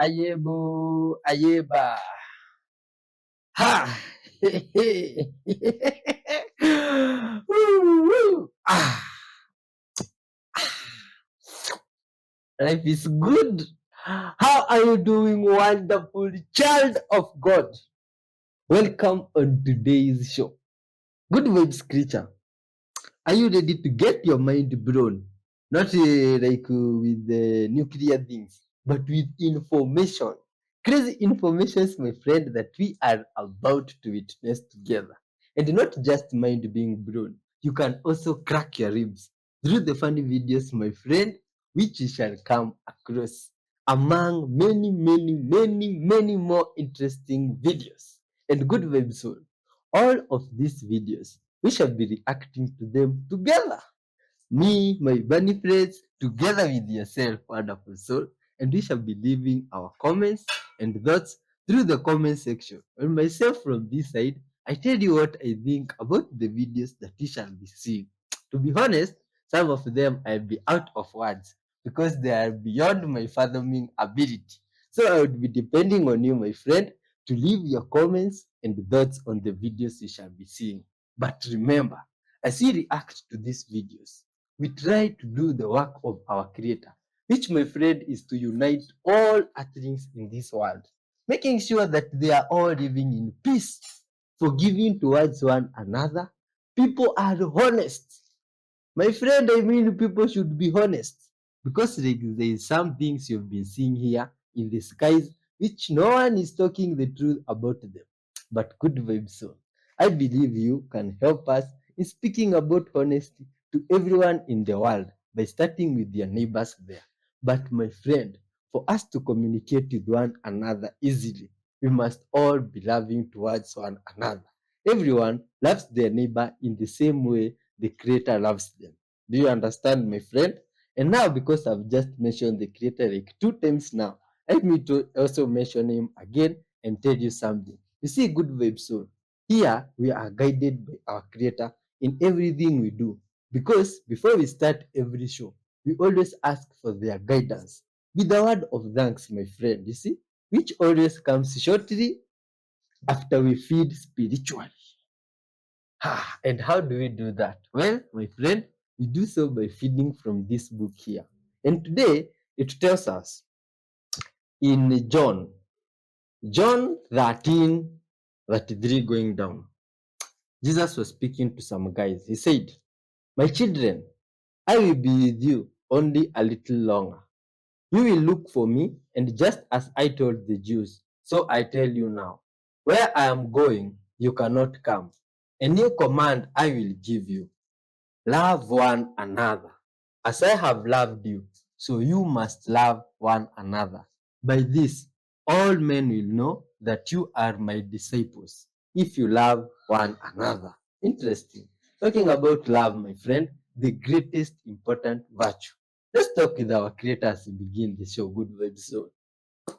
Ayebo, ayeba. Ha! Woo, woo. Life is good. How are you doing, wonderful child of God? Welcome on today's show. Good vibes, creature. Are you ready to get your mind blown? Not with the nuclear things, but with information. Crazy informations, my friend, that we are about to witness together. And not just mind being blown, you can also crack your ribs through the funny videos, my friend, which you shall come across among many more interesting videos. And good vibes, soul. All of these videos, we shall be reacting to them together. Me, my bunny friends, together with yourself, wonderful soul, and we shall be leaving our comments and thoughts through the comment section. And myself from this side, I tell you what I think about the videos that you shall be seeing. To be honest, some of them I'll be out of words because they are beyond my fathoming ability. So I would be depending on you, my friend, to leave your comments and thoughts on the videos you shall be seeing. But remember, as you react to these videos, we try to do the work of our Creator, which, my friend, is to unite all earthlings in this world, making sure that they are all living in peace, forgiving towards one another. People are honest. My friend, I mean, people should be honest because there is some things you've been seeing here in the skies which no one is talking the truth about them. But good vibes, so I believe you can help us in speaking about honesty to everyone in the world by starting with your neighbors there. But my friend, for us to communicate with one another easily, we must all be loving towards one another. Everyone loves their neighbor in the same way the Creator loves them. Do you understand, my friend? And now, because I've just mentioned the Creator like 2 times now, let me to also mention him again and tell you something. You see, good vibes soul. Here we are guided by our Creator in everything we do. Because before we start every show, we always ask for their guidance with a word of thanks, my friend. You see, which always comes shortly after we feed spiritually. And how do we do that? Well, my friend, we do so by feeding from this book here. And today it tells us in John 13:33 going down. Jesus was speaking to some guys. He said, "My children, I will be with you only a little longer. You will look for me, and just as I told the Jews, so I tell you now, where I am going, you cannot come. A new command I will give you. Love one another. As I have loved you, so you must love one another. By this, all men will know that you are my disciples, if you love one another." Interesting. Talking about love, my friend, the greatest important virtue. Let's talk with our Creator as we begin the show. Good vibes zone.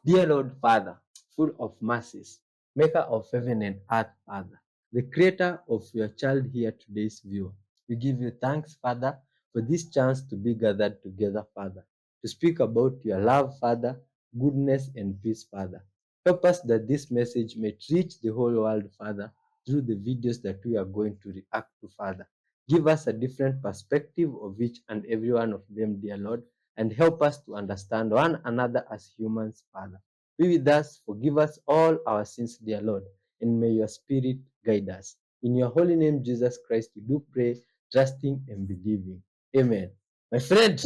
Dear Lord Father, full of mercies, maker of heaven and earth, Father, the creator of your child here today's viewer, we give you thanks, Father, for this chance to be gathered together, Father, to speak about your love, Father, goodness and peace, Father. Help us that this message may reach the whole world, Father, through the videos that we are going to react to, Father. Give us a different perspective of each and every one of them, dear Lord, and help us to understand one another as humans, Father. Be with us, forgive us all our sins, dear Lord, and may your Spirit guide us. In your holy name, Jesus Christ, we do pray, trusting and believing. Amen. My friend,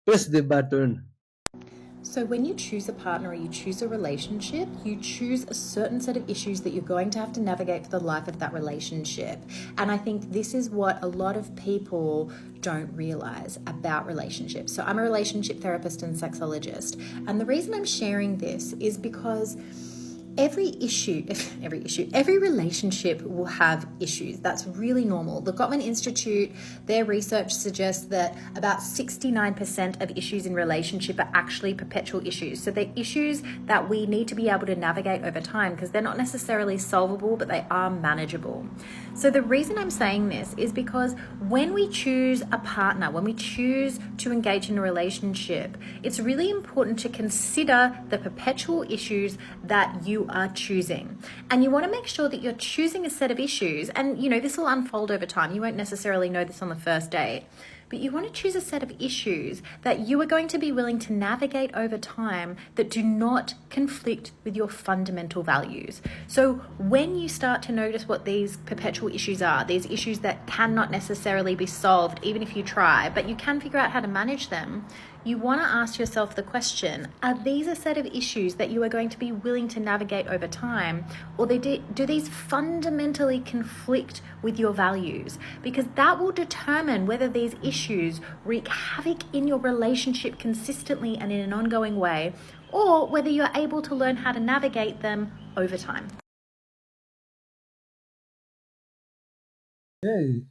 press the button. So when you choose a partner or you choose a relationship, you choose a certain set of issues that you're going to have to navigate for the life of that relationship. And I think this is what a lot of people don't realize about relationships. So I'm a relationship therapist and sexologist. And the reason I'm sharing this is because every relationship will have issues. That's really normal. The Gottman Institute, their research suggests that about 69% of issues in relationship are actually perpetual issues. So they're issues that we need to be able to navigate over time because they're not necessarily solvable, but they are manageable. So the reason I'm saying this is because when we choose a partner, when we choose to engage in a relationship, it's really important to consider the perpetual issues that you are choosing. And you want to make sure that you're choosing a set of issues, and this will unfold over time. You won't necessarily know this on the first date. But you want to choose a set of issues that you are going to be willing to navigate over time that do not conflict with your fundamental values. So when you start to notice what these perpetual issues are, these issues that cannot necessarily be solved even if you try, but you can figure out how to manage them, you want to ask yourself the question, are these a set of issues that you are going to be willing to navigate over time, or do these fundamentally conflict with your values? Because that will determine whether these issues wreak havoc in your relationship consistently and in an ongoing way, or whether you're able to learn how to navigate them over time. Hey.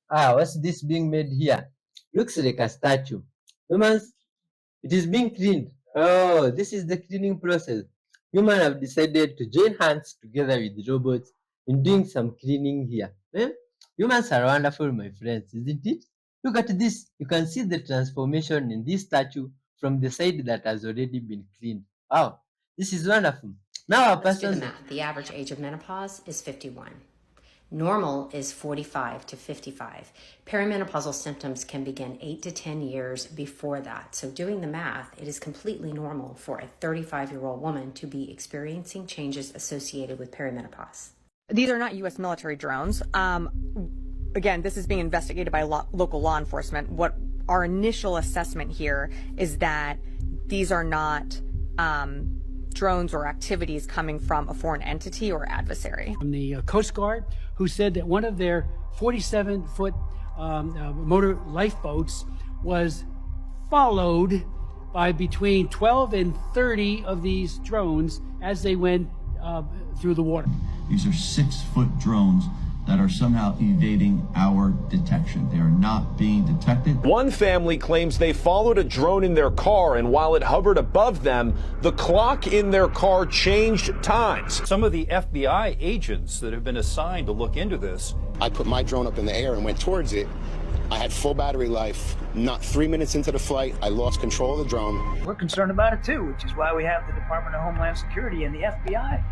What's this being made here? Looks like a statue. Humans, it is being cleaned. Oh, this is the cleaning process. Humans have decided to join hands together with robots in doing some cleaning here. Humans are wonderful, my friends, isn't it? Look at this. You can see the transformation in this statue from the side that has already been cleaned. Wow, this is wonderful. Now a Let's do the person. math. The average age of menopause is 51. Normal is 45 to 55. Perimenopausal symptoms can begin 8 to 10 years before that. So doing the math, it is completely normal for a 35-year-old woman to be experiencing changes associated with perimenopause. These are not U.S. military drones. Again, this is being investigated by local law enforcement. What our initial assessment here is that these are not drones or activities coming from a foreign entity or adversary. From the Coast Guard, who said that one of their 47-foot motor lifeboats was followed by between 12 and 30 of these drones as they went through the water. These are 6-foot drones that are somehow evading our detection. They are not being detected. One family claims they followed a drone in their car, and while it hovered above them, the clock in their car changed times. Some of the FBI agents that have been assigned to look into this. I put my drone up in the air and went towards it. I had full battery life. Not 3 minutes into the flight, I lost control of the drone. We're concerned about it too, which is why we have the Department of Homeland Security and the FBI.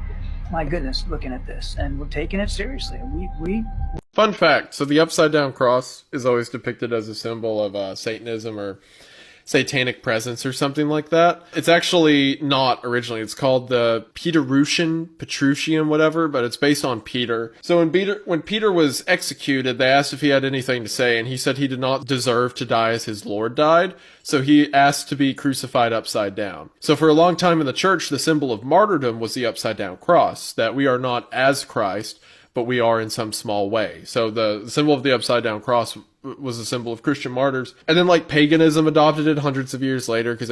My goodness, looking at this, and we're taking it seriously. Fun fact, so the upside down cross is always depicted as a symbol of Satanism or satanic presence or something like that. It's actually not originally. It's called the Petrusian, whatever, but it's based on Peter. So when Peter was executed, they asked if he had anything to say, and he said he did not deserve to die as his Lord died. So he asked to be crucified upside down. So for a long time in the church, the symbol of martyrdom was the upside down cross, that we are not as Christ, but we are in some small way. So the symbol of the upside down cross was a symbol of Christian martyrs. And then like paganism adopted it hundreds of years later because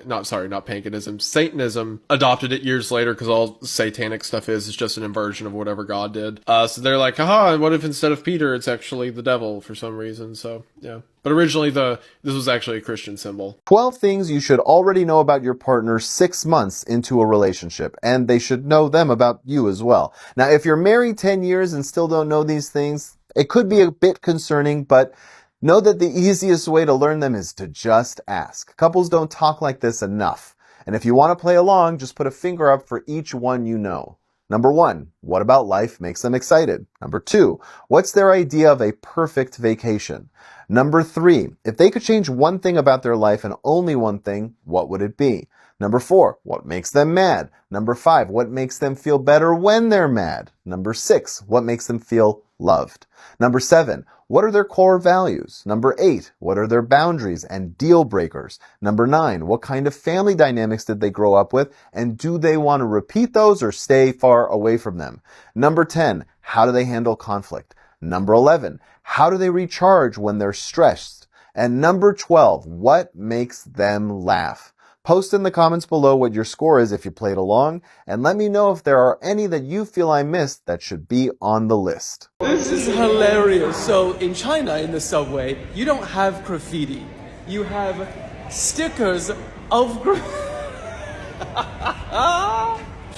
not paganism, Satanism adopted it years later because all satanic stuff is just an inversion of whatever God did. So they're like, and what if instead of Peter, it's actually the devil for some reason? So yeah. But originally this was actually a Christian symbol. 12 things you should already know about your partner 6 months into a relationship, and they should know them about you as well. Now, if you're married 10 years and still don't know these things, it could be a bit concerning, but know that the easiest way to learn them is to just ask. Couples don't talk like this enough. And if you want to play along, just put a finger up for each one you know. Number 1, what about life makes them excited? Number 2, what's their idea of a perfect vacation? Number 3, if they could change one thing about their life and only one thing, what would it be? Number 4, what makes them mad? Number 5, what makes them feel better when they're mad? Number 6, what makes them feel loved? Number 7, what are their core values? Number 8, what are their boundaries and deal breakers? Number 9, what kind of family dynamics did they grow up with? And do they want to repeat those or stay far away from them? Number 10, how do they handle conflict? Number 11, how do they recharge when they're stressed? And number 12, what makes them laugh? Post in the comments below what your score is if you played along, and let me know if there are any that you feel I missed that should be on the list. This is hilarious. So in China, in the subway, you don't have graffiti. You have stickers of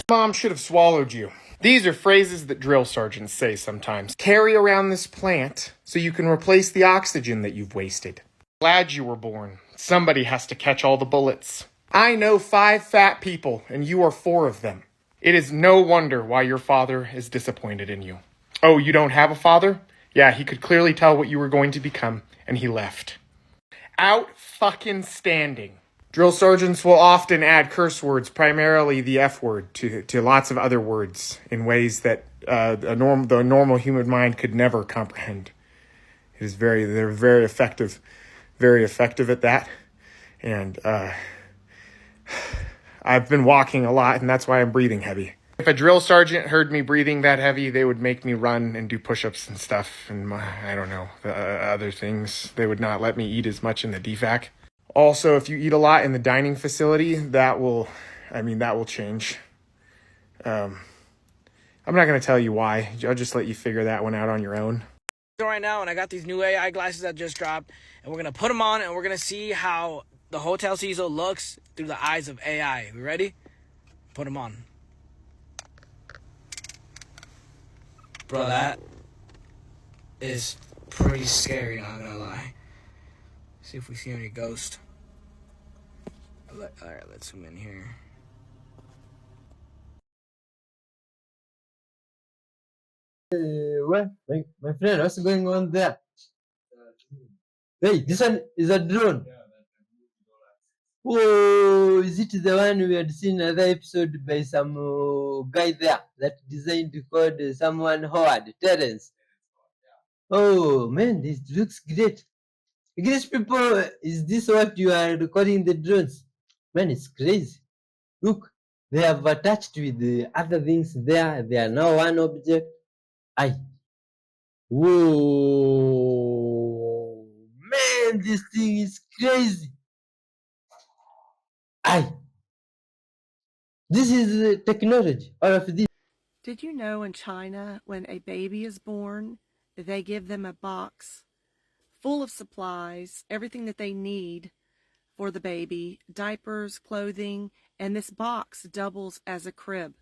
Mom should have swallowed you. These are phrases that drill sergeants say sometimes. Carry around this plant so you can replace the oxygen that you've wasted. Glad you were born. Somebody has to catch all the bullets. I know 5 fat people, and you are 4 of them. It is no wonder why your father is disappointed in you. Oh, you don't have a father? Yeah, he could clearly tell what you were going to become, and he left. Out fucking standing. Drill sergeants will often add curse words, primarily the F word, to lots of other words in ways that the normal human mind could never comprehend. They're very effective at that. And I've been walking a lot, and that's why I'm breathing heavy. If a drill sergeant heard me breathing that heavy, they would make me run and do push-ups and stuff, and I don't know, other things. They would not let me eat as much in the DFAC. Also, if you eat a lot in the dining facility, that will change. I'm not going to tell you why. I'll just let you figure that one out on your own. Right now, and I got these new AI glasses that just dropped, and we're going to put them on, and we're going to see how the Hotel Cecil looks through the eyes of AI. We ready? Put them on. Bro, that is pretty scary, not gonna lie. See if we see any ghosts. Alright, let's zoom in here. What? My friend, what's going on there? Hey, this one is a drone. Oh, is it the one we had seen in another episode by some guy there that designed called someone Howard Terrence? Oh man, this looks great. English people, is this what you are calling the drones? Man, it's crazy. Look, they have attached with the other things there. They are now one object. Whoa, man, this thing is crazy. This is technology. All of this. Did you know in China, when a baby is born, they give them a box full of supplies, everything that they need for the baby, diapers, clothing, and this box doubles as a crib.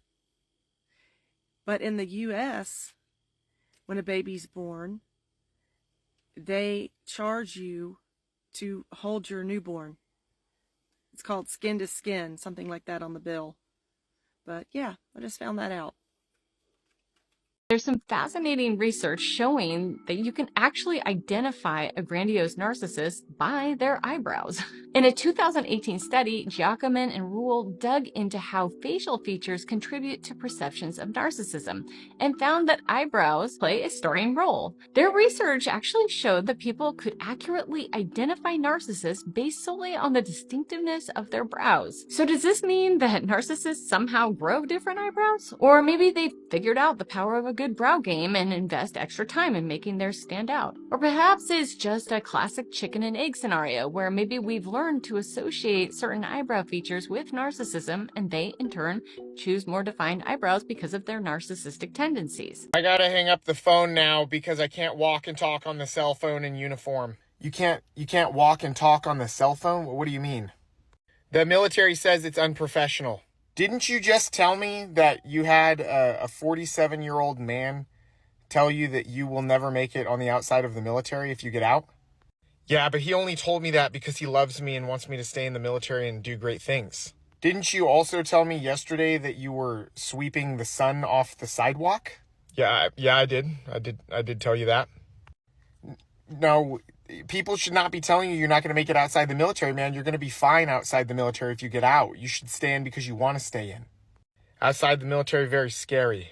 But in the U.S., when a baby's born, they charge you to hold your newborn. It's called skin to skin, something like that on the bill. But yeah, I just found that out. There's some fascinating research showing that you can actually identify a grandiose narcissist by their eyebrows. In a 2018 study, Giacomin and Rule dug into how facial features contribute to perceptions of narcissism and found that eyebrows play a starring role. Their research actually showed that people could accurately identify narcissists based solely on the distinctiveness of their brows. So does this mean that narcissists somehow grow different eyebrows? Or maybe they figured out the power of a good brow game and invest extra time in making theirs stand out. Or perhaps it's just a classic chicken and egg scenario where maybe we've learned to associate certain eyebrow features with narcissism and they in turn choose more defined eyebrows because of their narcissistic tendencies. I gotta hang up the phone now because I can't walk and talk on the cell phone in uniform. You can't walk and talk on the cell phone? What do you mean? The military says it's unprofessional. Didn't you just tell me that you had a 47-year-old man tell you that you will never make it on the outside of the military if you get out? Yeah, but he only told me that because he loves me and wants me to stay in the military and do great things. Didn't you also tell me yesterday that you were sweeping the sun off the sidewalk? Yeah, I did. I did tell you that. No, people should not be telling you you're not going to make it outside the military, man. You're going to be fine outside the military if you get out. You should stay in because you want to stay in. Outside the military, very scary.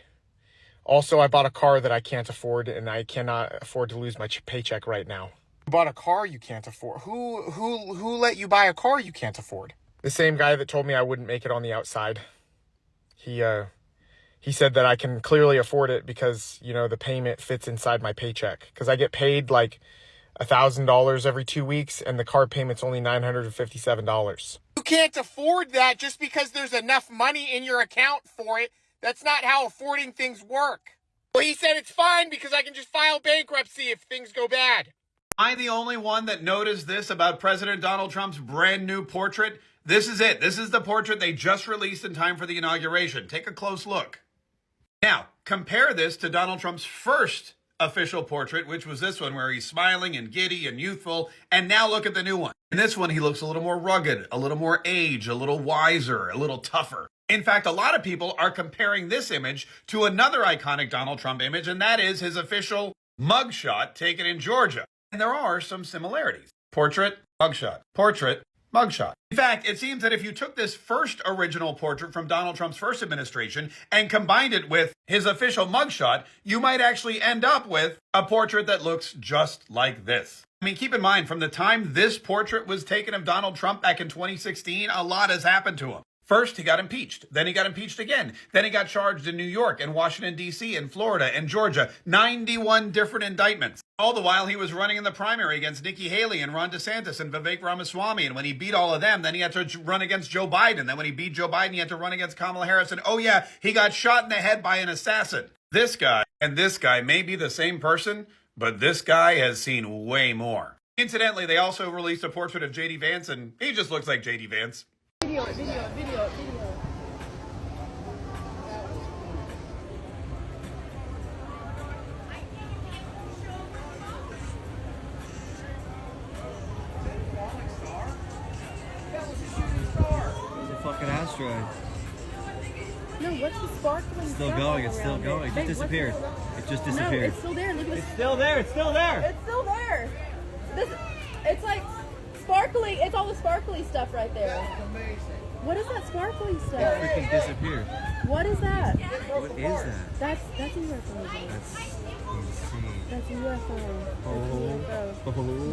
Also, I bought a car that I can't afford, and I cannot afford to lose my paycheck right now. You bought a car you can't afford. Who let you buy a car you can't afford? The same guy that told me I wouldn't make it on the outside. He said that I can clearly afford it because, you know, the payment fits inside my paycheck. Because I get paid like $1,000 every 2 weeks, and the car payment's only $957. You can't afford that just because there's enough money in your account for it. That's not how affording things work. Well, he said it's fine because I can just file bankruptcy if things go bad. Am I the only one that noticed this about President Donald Trump's brand new portrait? This is it. This is the portrait they just released in time for the inauguration. Take a close look. Now, compare this to Donald Trump's first official portrait, which was this one where he's smiling and giddy and youthful. And now look at the new one. In this one, he looks a little more rugged, a little more aged, a little wiser, a little tougher. In fact, a lot of people are comparing this image to another iconic Donald Trump image, and that is his official mugshot taken in Georgia. And there are some similarities. Portrait, mugshot. Portrait, mugshot. In fact, it seems that if you took this first original portrait from Donald Trump's first administration and combined it with his official mugshot, you might actually end up with a portrait that looks just like this. I mean, keep in mind, from the time this portrait was taken of Donald Trump back in 2016, a lot has happened to him. First, he got impeached. Then he got impeached again. Then he got charged in New York and Washington, D.C., and Florida and Georgia. 91 different indictments. All the while, he was running in the primary against Nikki Haley and Ron DeSantis and Vivek Ramaswamy. And when he beat all of them, then he had to run against Joe Biden. Then when he beat Joe Biden, he had to run against Kamala Harris. And oh yeah, he got shot in the head by an assassin. This guy and this guy may be the same person, but this guy has seen way more. Incidentally, they also released a portrait of J.D. Vance, and he just looks like J.D. Vance. Video. Is a fucking asteroid. No, what's the sparkling? It's still going. It's still going. It just disappeared. It just disappeared. No, it's still there. Look at It's still there. It's still there. It's still there. It's like sparkly. It's all the sparkly stuff right there. That's amazing. What is that sparkly stuff? It freaking disappeared. What is that? What is that? That's a UFO. That's insane. That's a UFO. Oh.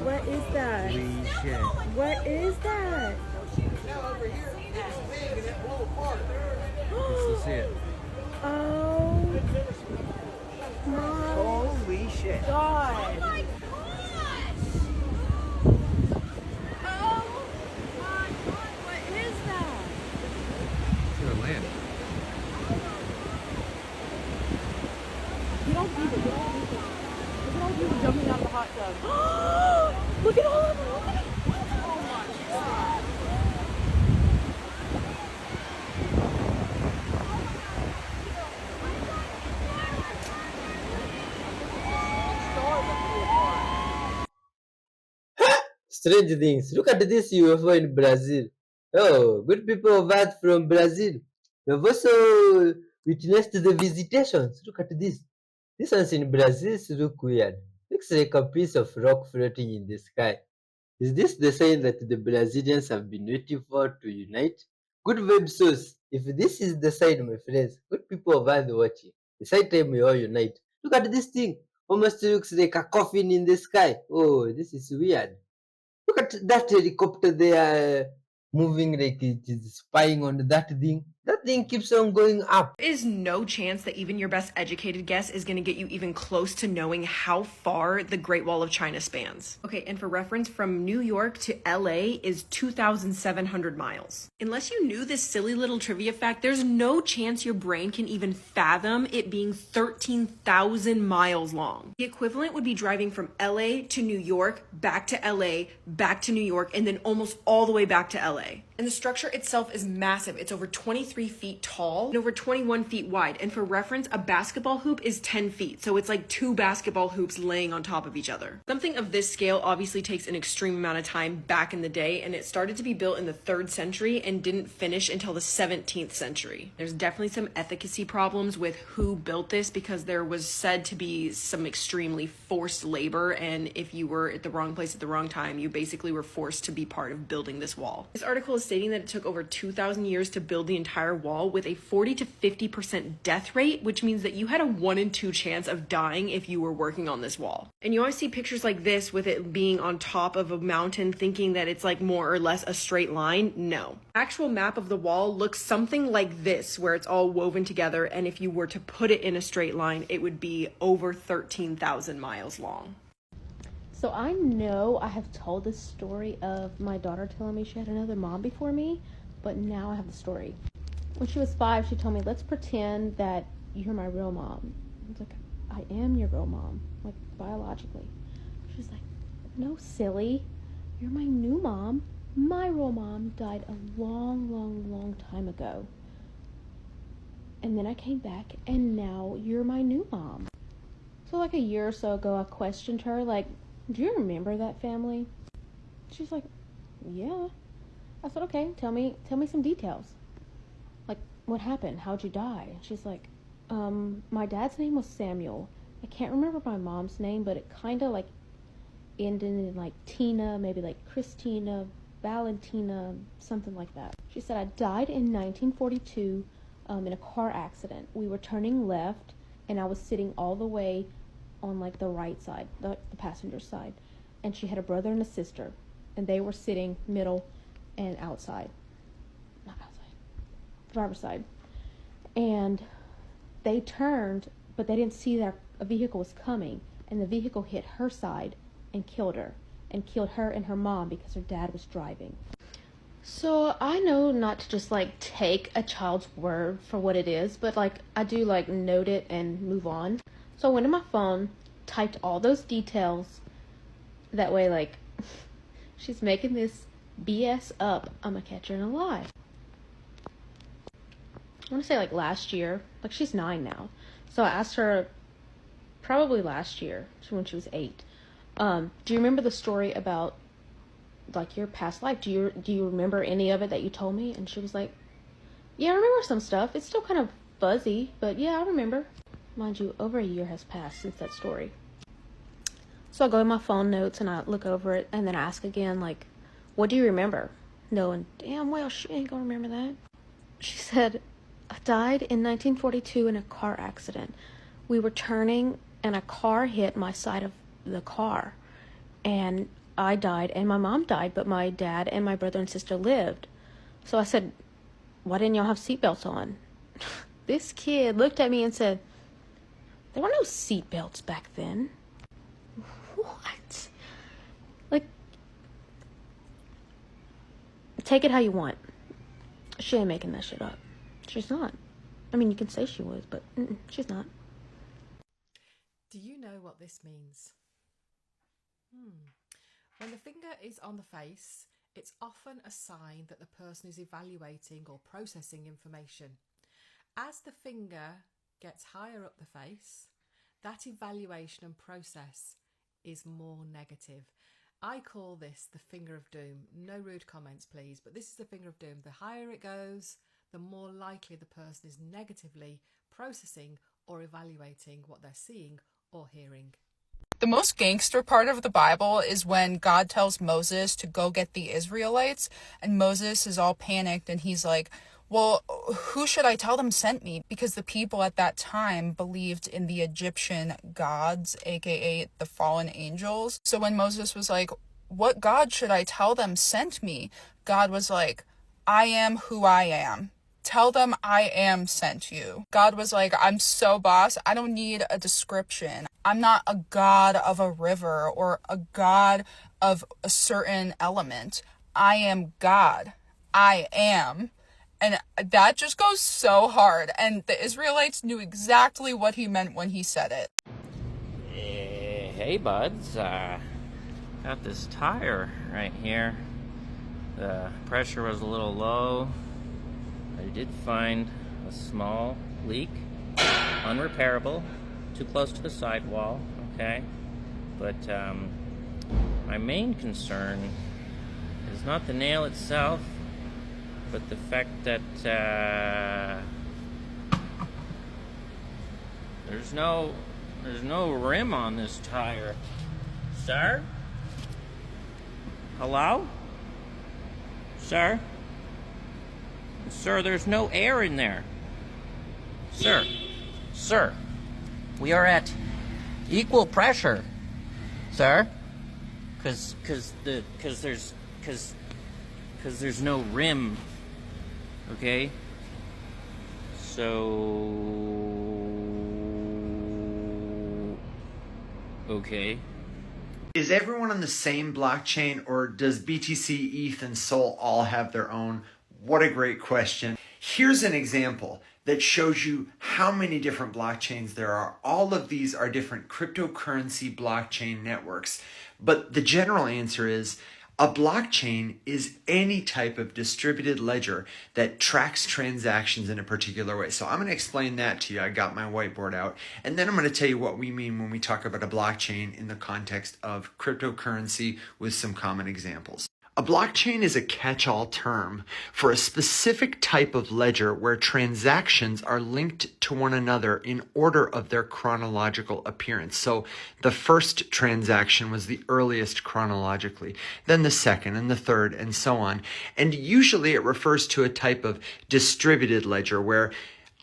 What is that? Holy shit. What is that? Now over here, it's big and it blew apart. You can still see it. Oh my Holy shit. God. Oh my gosh. Oh my God. What is that? It's gonna land. You don't believe it. You don't believe it. Look at all the people jumping out of the hot tub. Look at all of them. Look at it. Oh my God. Strange things. Look at this UFO in Brazil. Oh, good people of Earth from Brazil. We've also witnessed the visitations. Look at this. This one's in Brazil. Look weird. Looks like a piece of rock floating in the sky. Is this the sign that the Brazilians have been waiting for to unite? Good web source. If this is the sign, my friends, good people of Earth watching, it's high time we all unite. Look at this thing. Almost looks like a coffin in the sky. Oh, this is weird. Look at that helicopter there moving like it is spying on that thing. That thing keeps on going up. There is no chance that even your best educated guess is going to get you even close to knowing how far the Great Wall of China spans. Okay, and for reference, from New York to LA is 2,700 miles. Unless you knew this silly little trivia fact, there's no chance your brain can even fathom it being 13,000 miles long. The equivalent would be driving from LA to New York, back to LA, back to New York, and then almost all the way back to LA. And the structure itself is massive. It's over 23 feet tall and over 21 feet wide. And for reference, a basketball hoop is 10 feet. So it's like 2 basketball hoops laying on top of each other. Something of this scale obviously takes an extreme amount of time back in the day, and it started to be built in the 3rd century and didn't finish until the 17th century. There's definitely some efficacy problems with who built this, because there was said to be some extremely forced labor, and if you were at the wrong place at the wrong time, you basically were forced to be part of building this wall. This article is stating that it took over 2,000 years to build the entire wall with a 40 to 50% death rate, which means that you had a 1 in 2 chance of dying if you were working on this wall. And you always see pictures like this with it being on top of a mountain, thinking that it's like more or less a straight line. No. Actual map of the wall looks something like this, where it's all woven together, and if you were to put it in a straight line, it would be over 13,000 miles long. So I know I have told this story of my daughter telling me she had another mom before me, but now I have the story. When she was 5, she told me, let's pretend that you're my real mom. I was like, I am your real mom, like biologically. She's like, no, silly. You're my new mom. My real mom died a long, long, long time ago. And then I came back, and now you're my new mom. So like a year or so ago, I questioned her, like, do you remember that family? She's like, yeah. I said, okay, tell me some details. Like, what happened? How'd you die? And she's like, my dad's name was Samuel. I can't remember my mom's name, but it kind of like ended in like Tina, maybe like Christina, Valentina, something like that. She said, I died in 1942 in a car accident. We were turning left, and I was sitting all the way on like the right side, the passenger side, and she had a brother and a sister, and they were sitting middle and outside, not outside, driver's side, and they turned, but they didn't see that a vehicle was coming, and the vehicle hit her side and killed her and her mom because her dad was driving. So I know not to just like take a child's word for what it is, but like I do like note it and move on. So I went to my phone, typed all those details. That way, like, she's making this BS up. I'm gonna catch her in a lie. I want to say like last year, like she's 9 now. So I asked her probably last year, when she was 8. Do you remember the story about like your past life? Do you remember any of it that you told me? And she was like, yeah, I remember some stuff. It's still kind of fuzzy, but yeah, I remember. Mind you, over a year has passed since that story. So I go in my phone notes and I look over it and then I ask again, like, what do you remember? Knowing damn well she ain't gonna remember that. She said, I died in 1942 in a car accident. We were turning and a car hit my side of the car. And I died and my mom died, but my dad and my brother and sister lived. So I said, why didn't y'all have seatbelts on? This kid looked at me and said, there were no seatbelts back then. What? Like, take it how you want. She ain't making that shit up. She's not. I mean, you can say she was, but she's not. Do you know what this means? When the finger is on the face, it's often a sign that the person is evaluating or processing information. As the finger gets higher up the face, that evaluation and process is more negative. I call this the finger of doom. No rude comments, please, but this is the finger of doom. The higher it goes, the more likely the person is negatively processing or evaluating what they're seeing or hearing. The most gangster part of the Bible is when God tells Moses to go get the Israelites, and Moses is all panicked and he's like, well, who should I tell them sent me? Because the people at that time believed in the Egyptian gods, aka the fallen angels. So when Moses was like, what God should I tell them sent me? God was like, I am who I am. Tell them I am sent you. God was like, I'm so boss, I don't need a description. I'm not a god of a river or a god of a certain element. I am God. I am. And that just goes so hard. And the Israelites knew exactly what he meant when he said it. Hey, buds. Got this tire right here. The pressure was a little low. I did find a small leak. Unrepairable. Too close to the sidewall. Okay. But my main concern is not the nail itself, but the fact that there's no rim on this tire. Sir? Hello? Sir? Sir, there's no air in there. Sir. Sir. We are at equal pressure. Sir? Cause there's no rim. Okay? So... Okay. Is everyone on the same blockchain, or does BTC, ETH, and Sol all have their own? What a great question. Here's an example that shows you how many different blockchains there are. All of these are different cryptocurrency blockchain networks. But the general answer is a blockchain is any type of distributed ledger that tracks transactions in a particular way. So I'm going to explain that to you. I got my whiteboard out. And then I'm going to tell you what we mean when we talk about a blockchain in the context of cryptocurrency with some common examples. A blockchain is a catch-all term for a specific type of ledger where transactions are linked to one another in order of their chronological appearance. So the first transaction was the earliest chronologically, then the second and the third and so on. And usually it refers to a type of distributed ledger where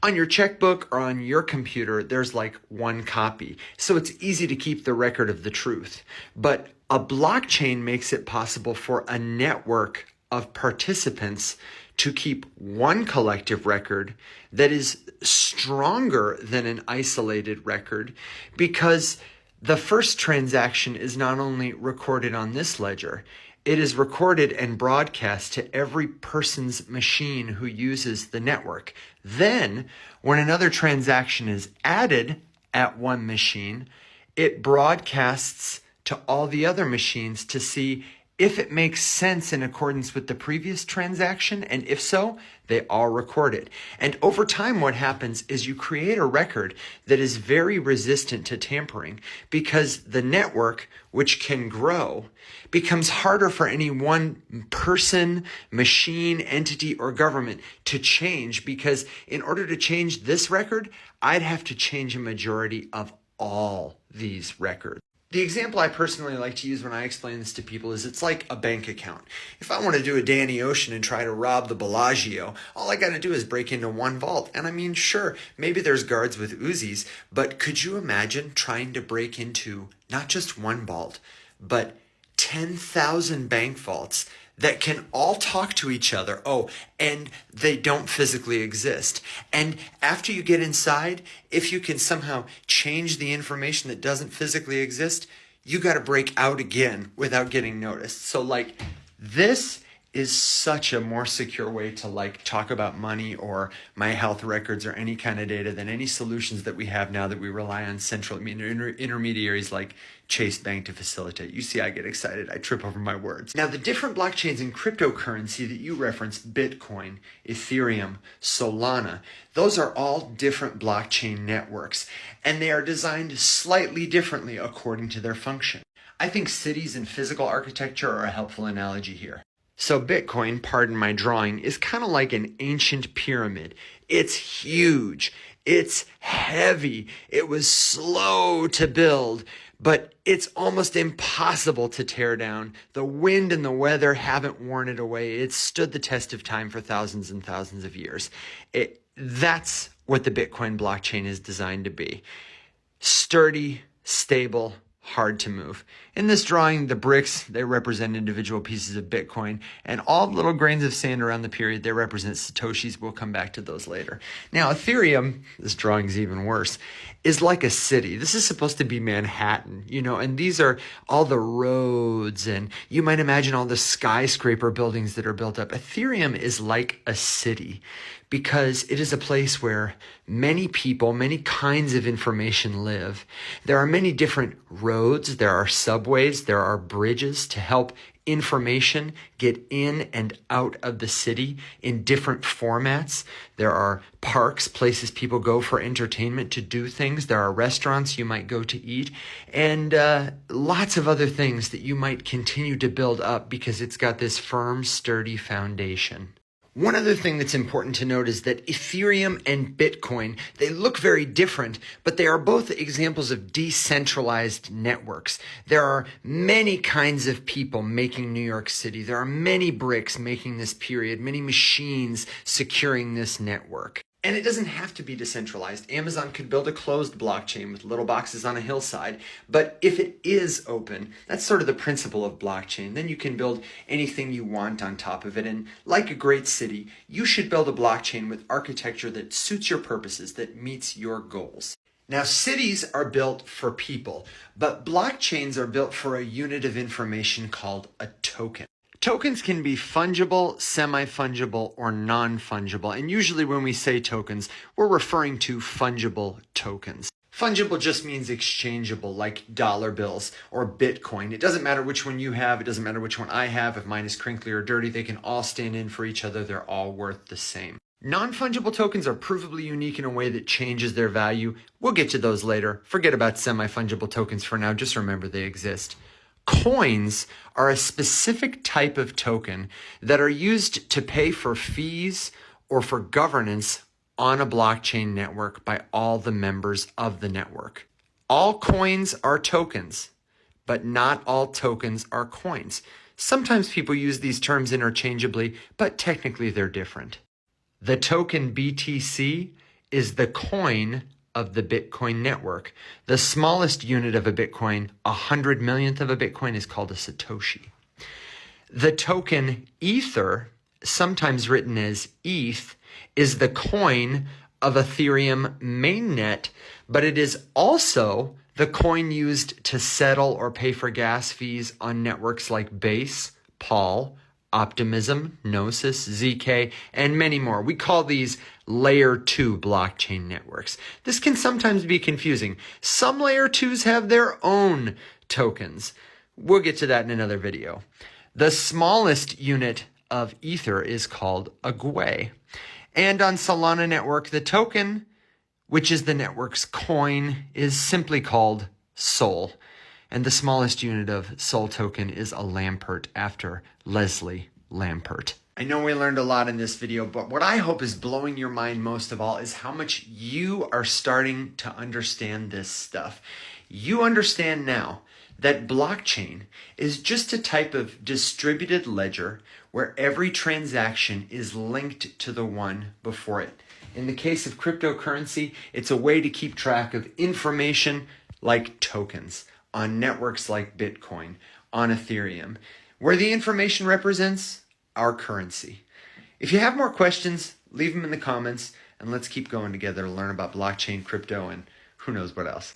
on your checkbook or on your computer, there's like one copy. So it's easy to keep the record of the truth. But a blockchain makes it possible for a network of participants to keep one collective record that is stronger than an isolated record, because the first transaction is not only recorded on this ledger, it is recorded and broadcast to every person's machine who uses the network. Then, when another transaction is added at one machine, it broadcasts to all the other machines to see if it makes sense in accordance with the previous transaction, and if so, they all record it. And over time, what happens is you create a record that is very resistant to tampering, because the network, which can grow, becomes harder for any one person, machine, entity, or government to change, because in order to change this record, I'd have to change a majority of all these records. The example I personally like to use when I explain this to people is it's like a bank account. If I want to do a Danny Ocean and try to rob the Bellagio, all I got to do is break into one vault. And I mean, sure, maybe there's guards with Uzis, but could you imagine trying to break into not just one vault, but 10,000 bank vaults that can all talk to each other? Oh, and they don't physically exist. And after you get inside, if you can somehow change the information that doesn't physically exist, you got to break out again without getting noticed. So like, this is such a more secure way to like talk about money or my health records or any kind of data than any solutions that we have now that we rely on central intermediaries like Chase Bank to facilitate. You see, I get excited. I trip over my words. Now, the different blockchains in cryptocurrency that you referenced, Bitcoin, Ethereum, Solana, those are all different blockchain networks, and they are designed slightly differently according to their function. I think cities and physical architecture are a helpful analogy here. So Bitcoin, pardon my drawing, is kind of like an ancient pyramid. It's huge. It's heavy. It was slow to build, but it's almost impossible to tear down. The wind and the weather haven't worn it away. It's stood the test of time for thousands and thousands of years. That's what the Bitcoin blockchain is designed to be. Sturdy, stable, hard to move. In this drawing, the bricks, they represent individual pieces of Bitcoin, and all the little grains of sand around the period, they represent Satoshis. We'll come back to those later. Now, Ethereum, this drawing's even worse, is like a city. This is supposed to be Manhattan, and these are all the roads, and you might imagine all the skyscraper buildings that are built up. Ethereum is like a city because it is a place where many people, many kinds of information live. There are many different roads, there are subways, there are bridges to help information get in and out of the city in different formats. There are parks, places people go for entertainment to do things. There are restaurants you might go to eat, and lots of other things that you might continue to build up because it's got this firm, sturdy foundation. One other thing that's important to note is that Ethereum and Bitcoin, they look very different, but they are both examples of decentralized networks. There are many kinds of people making New York City. There are many bricks making this period, many machines securing this network. And it doesn't have to be decentralized. Amazon could build a closed blockchain with little boxes on a hillside. But if it is open, that's sort of the principle of blockchain. Then you can build anything you want on top of it. And like a great city, you should build a blockchain with architecture that suits your purposes, that meets your goals. Now, cities are built for people, but blockchains are built for a unit of information called a token. Tokens can be fungible, semi-fungible, or non-fungible. And usually when we say tokens, we're referring to fungible tokens. Fungible just means exchangeable, like dollar bills or Bitcoin. It doesn't matter which one you have. It doesn't matter which one I have. If mine is crinkly or dirty, they can all stand in for each other. They're all worth the same. Non-fungible tokens are provably unique in a way that changes their value. We'll get to those later. Forget about semi-fungible tokens for now. Just remember they exist. Coins are a specific type of token that are used to pay for fees or for governance on a blockchain network by all the members of the network. All coins are tokens, but not all tokens are coins. Sometimes people use these terms interchangeably, but technically they're different. The token BTC is the coin of the Bitcoin network. The smallest unit of a Bitcoin, 100 millionth of a Bitcoin, is called a Satoshi. The token Ether, sometimes written as ETH, is the coin of Ethereum mainnet, but it is also the coin used to settle or pay for gas fees on networks like Base, Paul, Optimism, Gnosis, ZK, and many more. We call these layer 2 blockchain networks. This can sometimes be confusing. Some layer 2s have their own tokens. We'll get to that in another video. The smallest unit of Ether is called a Gwei. And on Solana Network, the token, which is the network's coin, is simply called Sol. And the smallest unit of Sol token is a Lampert, after Leslie Lampert. I know we learned a lot in this video, but what I hope is blowing your mind most of all is how much you are starting to understand this stuff. You understand now that blockchain is just a type of distributed ledger where every transaction is linked to the one before it. In the case of cryptocurrency, it's a way to keep track of information like tokens on networks like Bitcoin, on Ethereum, where the information represents our currency. If you have more questions, leave them in the comments, and let's keep going together to learn about blockchain, crypto, and who knows what else.